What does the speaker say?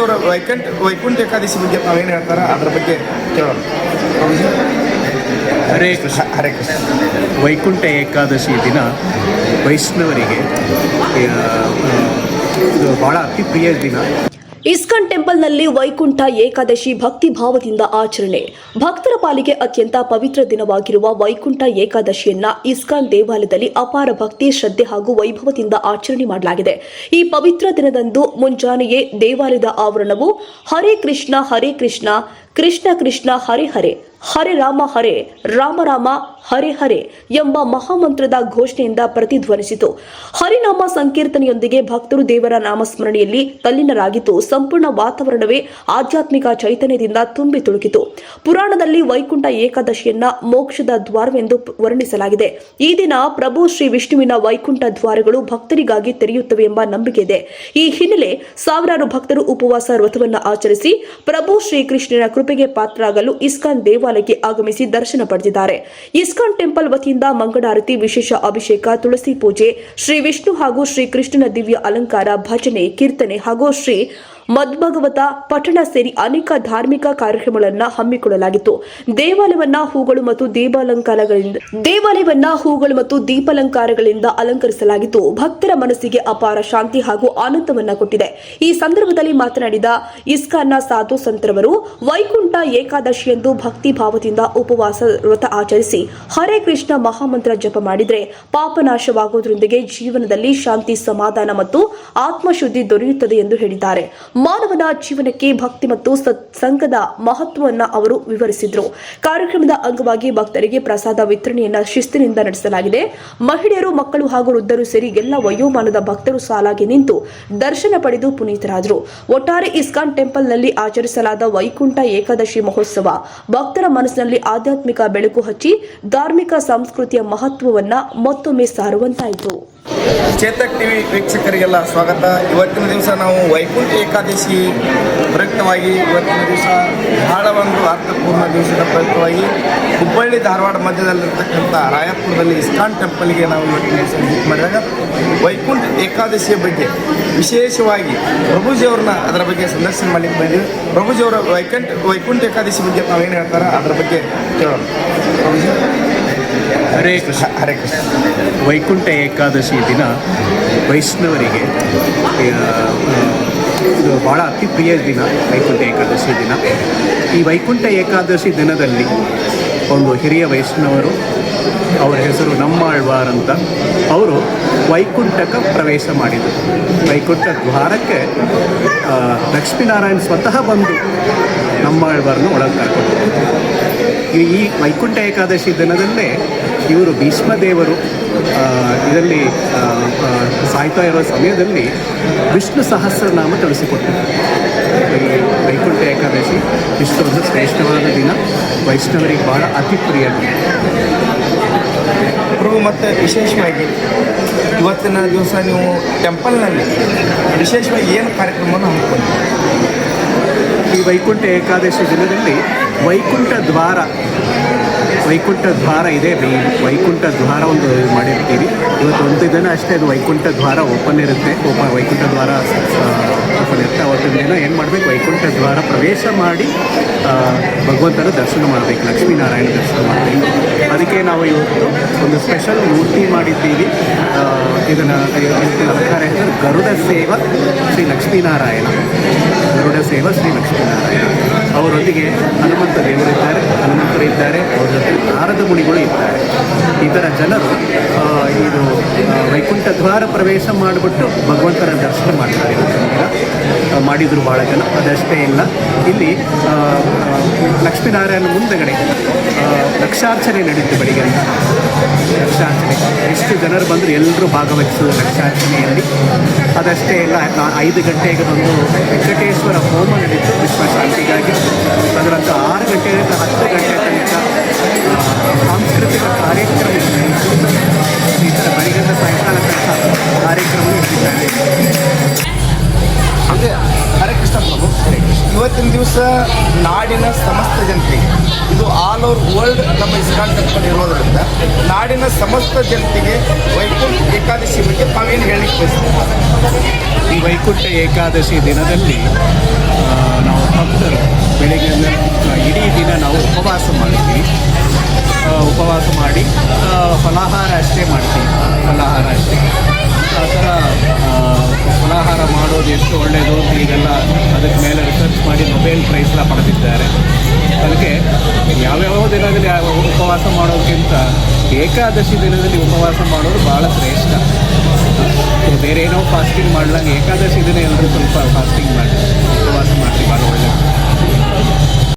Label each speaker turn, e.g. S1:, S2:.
S1: ಪ್ರಭುಜಿಯವರ ವೈಕುಂಠ ಏಕಾದಶಿ ಬಗ್ಗೆ ತಾವೇನು ಹೇಳ್ತಾರ ಅದ್ರ ಬಗ್ಗೆ ಕೇಳೋಣ. ಪ್ರಭುಜಿ.
S2: ಹರೇ ಕೃಷ್ಣ.
S1: ಹರೇ ಕೃಷ್ಣ.
S2: ವೈಕುಂಠ ಏಕಾದಶಿ ದಿನ ವೈಷ್ಣವರಿಗೆ ಇದು ಭಾಳ ಅತಿ ಪ್ರಿಯ ದಿನ.
S3: ಇಸ್ಕಾನ್ ಟೆಂಪಲ್ನಲ್ಲಿ ವೈಕುಂಠ ಏಕಾದಶಿ ಭಕ್ತಿ ಭಾವದಿಂದ ಆಚರಣೆ. ಭಕ್ತರ ಪಾಲಿಗೆ ಅತ್ಯಂತ ಪವಿತ್ರ ದಿನವಾಗಿರುವ ವೈಕುಂಠ ಏಕಾದಶಿಯನ್ನ ಇಸ್ಕಾನ್ ದೇವಾಲಯದಲ್ಲಿ ಅಪಾರ ಭಕ್ತಿ, ಶ್ರದ್ಧೆ ಹಾಗೂ ವೈಭವದಿಂದ ಆಚರಣೆ ಮಾಡಲಾಗಿದೆ. ಈ ಪವಿತ್ರ ದಿನದಂದು ಮುಂಜಾನೆಯೇ ದೇವಾಲಯದ ಆವರಣವು ಹರೇ ಕೃಷ್ಣ ಕೃಷ್ಣ ಕೃಷ್ಣ ಹರೇ ಹರೇ, ಹರೇ ರಾಮ ರಾಮ ಹರೇ ಹರೇ ಎಂಬ ಮಹಾಮಂತ್ರದ ಘೋಷಣೆಯಿಂದ ಪ್ರತಿಧ್ವನಿಸಿತು. ಹರಿನಾಮ ಸಂಕೀರ್ತನೆಯೊಂದಿಗೆ ಭಕ್ತರು ದೇವರ ನಾಮಸ್ಮರಣೆಯಲ್ಲಿ ತಲ್ಲೀನರಾಗಿದ್ದು ಸಂಪೂರ್ಣ ವಾತಾವರಣವೇ ಆಧ್ಯಾತ್ಮಿಕ ಚೈತನ್ಯದಿಂದ ತುಂಬಿ ತುಳುಕಿತು. ಪುರಾಣದಲ್ಲಿ ವೈಕುಂಠ ಏಕಾದಶಿಯನ್ನ ಮೋಕ್ಷದ ದ್ವಾರವೆಂದು ವರ್ಣಿಸಲಾಗಿದೆ. ಈ ದಿನ ಪ್ರಭು ಶ್ರೀ ವಿಷ್ಣುವಿನ ವೈಕುಂಠ ದ್ವಾರಗಳು ಭಕ್ತರಿಗಾಗಿ ತೆರೆಯುತ್ತವೆ ಎಂಬ ನಂಬಿಕೆ ಇದೆ. ಈ ಹಿನ್ನೆಲೆ ಸಾವಿರಾರು ಭಕ್ತರು ಉಪವಾಸ ವ್ರತವನ್ನು ಆಚರಿಸಿ ಪ್ರಭು ಶ್ರೀಕೃಷ್ಣನ ಕೃಪೆಗೆ ಪಾತ್ರರಾಗಲು ಇಸ್ಕಾನ್ ದೇವಾಲಯಕ್ಕೆ ಆಗಮಿಸಿ ದರ್ಶನ ಪಡೆದಿದ್ದಾರೆ. ಇಸ್ಕಾನ್ ಟೆಂಪಲ್ ವತಿಯಿಂದ ಮಂಗಳಾರತಿ, ವಿಶೇಷ ಅಭಿಷೇಕ, ತುಳಸಿ ಪೂಜೆ, ಶ್ರೀ ವಿಷ್ಣು ಹಾಗೂ ಶ್ರೀ ಕೃಷ್ಣನ ದಿವ್ಯ ಅಲಂಕಾರ, ಭಜನೆ, ಕೀರ್ತನೆ ಹಾಗೂ ಶ್ರೀ ಮದ್ಭಗವತ ಪಠಣ ಸೇರಿ ಅನೇಕ ಧಾರ್ಮಿಕ ಕಾರ್ಯಕ್ರಮಗಳನ್ನು ಹಮ್ಮಿಕೊಳ್ಳಲಾಗಿತ್ತು. ದೇವಾಲಯವನ್ನ ಹೂಗಳು ಮತ್ತು ದೀಪಾಲಂಕಾರಗಳಿಂದ ಅಲಂಕರಿಸಲಾಗಿತ್ತು. ಭಕ್ತರ ಮನಸ್ಸಿಗೆ ಅಪಾರ ಶಾಂತಿ ಹಾಗೂ ಆನಂದವನ್ನ ಕೊಟ್ಟಿದೆ. ಈ ಸಂದರ್ಭದಲ್ಲಿ ಮಾತನಾಡಿದ ಇಸ್ಕಾನ್ನ ಸಾಧು ಸಂತರವರು, ವೈಕುಂಠ ಏಕಾದಶಿಯಂದು ಭಕ್ತಿ ಭಾವದಿಂದ ಉಪವಾಸ ವ್ರತ ಆಚರಿಸಿ ಹರೇ ಕೃಷ್ಣ ಮಹಾಮಂತ್ರ ಜಪ ಮಾಡಿದರೆ ಪಾಪನಾಶವಾಗುವುದರೊಂದಿಗೆ ಜೀವನದಲ್ಲಿ ಶಾಂತಿ, ಸಮಾಧಾನ ಮತ್ತು ಆತ್ಮಶುದ್ಧಿ ದೊರೆಯುತ್ತದೆ ಎಂದು ಹೇಳಿದ್ದಾರೆ. ಮಾನವನ ಜೀವನಕ್ಕೆ ಭಕ್ತಿ ಮತ್ತು ಸತ್ಸಂಗದ ಮಹತ್ವವನ್ನು ಅವರು ವಿವರಿಸಿದರು. ಕಾರ್ಯಕ್ರಮದ ಅಂಗವಾಗಿ ಭಕ್ತರಿಗೆ ಪ್ರಸಾದ ವಿತರಣೆಯನ್ನು ಶಿಸ್ತಿನಿಂದ ನಡೆಸಲಾಗಿದೆ. ಮಹಿಳೆಯರು, ಮಕ್ಕಳು ಹಾಗೂ ವೃದ್ಧರು ಸೇರಿ ಎಲ್ಲ ವಯೋಮಾನದ ಭಕ್ತರು ಸಾಲಾಗಿ ನಿಂತು ದರ್ಶನ ಪಡೆದು ಪುನೀತರಾದರು. ಒಟ್ಟಾರೆ ಇಸ್ಕಾನ್ ಟೆಂಪಲ್ನಲ್ಲಿ ಆಚರಿಸಲಾದ ವೈಕುಂಠ ಏಕಾದಶಿ ಮಹೋತ್ಸವ ಭಕ್ತರ ಮನಸ್ಸಿನಲ್ಲಿ ಆಧ್ಯಾತ್ಮಿಕ ಬೆಳಕು ಹಚ್ಚಿ ಧಾರ್ಮಿಕ ಸಂಸ್ಕೃತಿಯ ಮಹತ್ವವನ್ನು ಮತ್ತೊಮ್ಮೆ ಸಾರುವಂತಾಯಿತು.
S1: ಚೇತಕ್ ಟಿವಿ ವೀಕ್ಷಕರಿಗೆಲ್ಲ ಸ್ವಾಗತ. ಇವತ್ತಿನ ದಿವಸ ನಾವು ವೈಕುಂಠ ಏಕಾದಶಿ ಪ್ರಯುಕ್ತವಾಗಿ ಇವತ್ತಿನ ದಿವಸ ಬಹಳ ಒಂದು ಅರ್ಥಪೂರ್ಣ ದಿವಸದ ಪ್ರಯುಕ್ತವಾಗಿ ಹುಬ್ಬಳ್ಳಿ ಧಾರವಾಡ ಮಧ್ಯದಲ್ಲಿರ್ತಕ್ಕಂಥ ರಾಯಪುರದಲ್ಲಿ ಇಸ್ಕಾನ್ ಟೆಂಪಲ್ಗೆ ನಾವು ಇವತ್ತಿನ ದಿವಸ ವಿಸಿಟ್ ಮಾಡಿದಾಗ ವೈಕುಂಠ ಏಕಾದಶಿಯ ಬಗ್ಗೆ ವಿಶೇಷವಾಗಿ ಪ್ರಭುಜಿಯವ್ರನ್ನ ಅದರ ಬಗ್ಗೆ ಸಂದರ್ಶನ ಮಾಡಲಿಕ್ಕೆ ಬಂದಿದ್ದೀವಿ. ಪ್ರಭುಜಿಯವರ ವೈಕುಂಠ ಏಕಾದಶಿ ಬಗ್ಗೆ ತಾವೇನು ಹೇಳ್ತಾರ ಅದ್ರ ಬಗ್ಗೆ ಕೇಳೋಣ. ಪ್ರಭುಜಿ.
S2: ಹರೇ ಕೃಷ್ಣ.
S1: ಹರೇ ಕೃಷ್ಣ.
S2: ವೈಕುಂಠ ಏಕಾದಶಿ ದಿನ ವೈಷ್ಣವರಿಗೆ ಇದು ಭಾಳ ಅತಿ ಪ್ರಿಯ ದಿನ. ವೈಕುಂಠ ಏಕಾದಶಿ ದಿನ, ಈ ವೈಕುಂಠ ಏಕಾದಶಿ ದಿನದಲ್ಲಿ ಒಂದು ಹಿರಿಯ ವೈಷ್ಣವರು, ಅವರ ಹೆಸರು ನಮ್ಮಾಳ್ವಾರ್ ಅಂತ, ಅವರು ವೈಕುಂಠಕ್ಕೆ ಪ್ರವೇಶ ಮಾಡಿದರು. ವೈಕುಂಠ ದ್ವಾರಕ್ಕೆ ಲಕ್ಷ್ಮೀನಾರಾಯಣ ಸ್ವತಃ ಬಂದು ನಮ್ಮಾಳ್ವಾರ್ನ ಒಳಗೆ ಕರ್ಕೊಂಡು. ಈ ವೈಕುಂಠ ಏಕಾದಶಿ ದಿನದಲ್ಲೇ ಇವರು ಭೀಷ್ಮದೇವರು ಇದರಲ್ಲಿ ಸಾಯ್ತಾ ಇರೋ ಸಮಯದಲ್ಲಿ ವಿಷ್ಣು ಸಹಸ್ರನಾಮ ತಿಳಿಸಿಕೊಟ್ಟರು. ಈ ವೈಕುಂಠ ಏಕಾದಶಿ ಇಷ್ಟೊಂದು ಶ್ರೇಷ್ಠವಾದ ದಿನ, ವೈಷ್ಣವರಿಗೆ ಭಾಳ ಅತಿ ಪ್ರಿಯ ದಿನ.
S1: ಪ್ರಭು, ಮತ್ತು ವಿಶೇಷವಾಗಿ ಇವತ್ತಿನ ದಿವಸ ನೀವು ಟೆಂಪಲ್ನಲ್ಲಿ ವಿಶೇಷವಾಗಿ ಏನು ಕಾರ್ಯಕ್ರಮವನ್ನು ಹಮ್ಮಿಕೊಂಡಿದ್ದೀರಿ?
S2: ಈ ವೈಕುಂಠ ಏಕಾದಶಿ ದಿನದಲ್ಲಿ ವೈಕುಂಠ ದ್ವಾರ ಇದೆ. ವೈಕುಂಠ ದ್ವಾರ ಒಂದು ಮಾಡಿರ್ತೀವಿ. ಇವತ್ತು ಒಂದು ದಿನ ಅಷ್ಟೇ ಅದು ವೈಕುಂಠ ದ್ವಾರ ಓಪನ್ ಇರುತ್ತೆ. ವೈಕುಂಠ ದ್ವಾರ ಓಪನ್ ಇರುತ್ತೆ. ಅವತ್ತಿನ ದಿನ ಏನು ಮಾಡಬೇಕು, ವೈಕುಂಠ ದ್ವಾರ ಪ್ರವೇಶ ಮಾಡಿ ಭಗವಂತನ ದರ್ಶನ ಮಾಡಬೇಕು, ಲಕ್ಷ್ಮೀನಾರಾಯಣ ದರ್ಶನ ಮಾಡಬೇಕು. ಅದಕ್ಕೆ ನಾವು ಇವತ್ತು ಒಂದು ಸ್ಪೆಷಲ್ ಮೂರ್ತಿ ಮಾಡಿದ್ದೀವಿ. ಇದನ್ನು ಅಲಂಕಾರ ಹೆಸರು ಗರುಡ ಸೇವ ಶ್ರೀ ಲಕ್ಷ್ಮೀನಾರಾಯಣ. ಅವರೊಂದಿಗೆ ಹನುಮಂತ ದೇವರಿದ್ದಾರೆ, ಹನುಮಂತರಿದ್ದಾರೆ, ಅವರ ಜೊತೆ ನಾರದ ಮುನಿಗಳು ಇದ್ದಾರೆ. ಈ ಥರ ಜನರು ಇದು ವೈಕುಂಠ ದ್ವಾರ ಪ್ರವೇಶ ಮಾಡಿಬಿಟ್ಟು ಭಗವಂತನ ದರ್ಶನ ಮಾಡ್ತಾರೆ. ಮಾಡಿದರು ಭಾಳ ಜನ. ಅದಷ್ಟೇ ಇಲ್ಲ, ಇಲ್ಲಿ ಲಕ್ಷ್ಮೀನಾರಾಯಣ ಮುಂದಗಡೆ ಲಕ್ಷಾರ್ಚನೆ ನಡೀತು. ಬೆಳಿಗ್ಗೆ ಅಂತ ಲಕ್ಷಾರ್ಚನೆ, ಎಷ್ಟು ಜನರು ಬಂದರೂ ಎಲ್ಲರೂ ಭಾಗವಹಿಸೋದು ಲಕ್ಷಾರ್ಚನೆಯಲ್ಲಿ. ಅದಷ್ಟೇ ಇಲ್ಲ, 5 ಗಂಟೆಗೆ ಬಂದು ವೆಂಕಟೇಶ್ವರ ಹೋಮ ನಡೀತು ವಿಶ್ವಶಾಂತಿಗಾಗಿ. ಅದರಂತ 6 ಗಂಟೆಯಿಂದ 10 ಗಂಟೆ ತನಕ ಸಾಂಸ್ಕೃತಿಕ ಕಾರ್ಯಕ್ರಮ ಈ ಥರ ಬೆಳಿಗ್ಗೆಯಿಂದ ಸಾಯಂಕಾಲ ತನಕ ಕಾರ್ಯಕ್ರಮ ಇಟ್ಟಿದ್ದಾರೆ.
S1: ಅದೇ ಹರೇ ಕೃಷ್ಣ ಪ್ರಭು. ಇವತ್ತಿನ ದಿವಸ ನಾಡಿನ ಸಮಸ್ತ ಜನತೆಗೆ, ಇದು ಆಲ್ ಓವರ್ ವರ್ಲ್ಡ್ ನಮ್ಮ ಇಸ್ಕಾನ್ ಟೆಂಪಲ್ ಇರೋದರಿಂದ ನಾಡಿನ ಸಮಸ್ತ ಜನತೆಗೆ ವೈಕುಂಠ ಏಕಾದಶಿ ಬಗ್ಗೆ ತಾವೇನು ಹೇಳಲಿಕ್ಕೆ ಬಯಸ್ತೀವಿ?
S2: ಈ ವೈಕುಂಠ ಏಕಾದಶಿ ದಿನದಲ್ಲಿ ನಾವು ಭಕ್ತರು ಬೆಳಿಗ್ಗೆಯಿಂದ ಇಡೀ ದಿನ ನಾವು ಉಪವಾಸ ಮಾಡ್ತೀವಿ. ಉಪವಾಸ ಮಾಡಿ ಫಲಾಹಾರ ಅಷ್ಟೇ ಮಾಡ್ತೀವಿ. ಫಲಾಹಾರ ಅಷ್ಟೇ ಆ ಥರ ಫಲಾಹಾರ ಮಾಡೋದು ಎಷ್ಟು ಒಳ್ಳೆಯದು ಅಂತ ಈಗೆಲ್ಲ ಅದಕ್ಕೆ ಮೇಲೆ ರಿಸರ್ಚ್ ಮಾಡಿ ನೊಬೆಲ್ ಪ್ರೈಸ್ನ ಪಡೆದಿದ್ದಾರೆ. ಅದಕ್ಕೆ ಯಾವ್ಯಾವ ದಿನದಲ್ಲಿ ಉಪವಾಸ ಮಾಡೋದಕ್ಕಿಂತ ಏಕಾದಶಿ ದಿನದಲ್ಲಿ ಉಪವಾಸ ಮಾಡೋದು ಭಾಳ ಶ್ರೇಷ್ಠ. ಬೇರೆ ಏನೋ ಫಾಸ್ಟಿಂಗ್ ಮಾಡ್ಲಂಗೆ ಏಕಾದಶಿ ದಿನ ಎಲ್ಲರೂ ಸ್ವಲ್ಪ ಫಾಸ್ಟಿಂಗ್ ಮಾಡಿ ಉಪವಾಸ ಮಾಡಿ ಭಾಳ ಒಳ್ಳೆಯದು.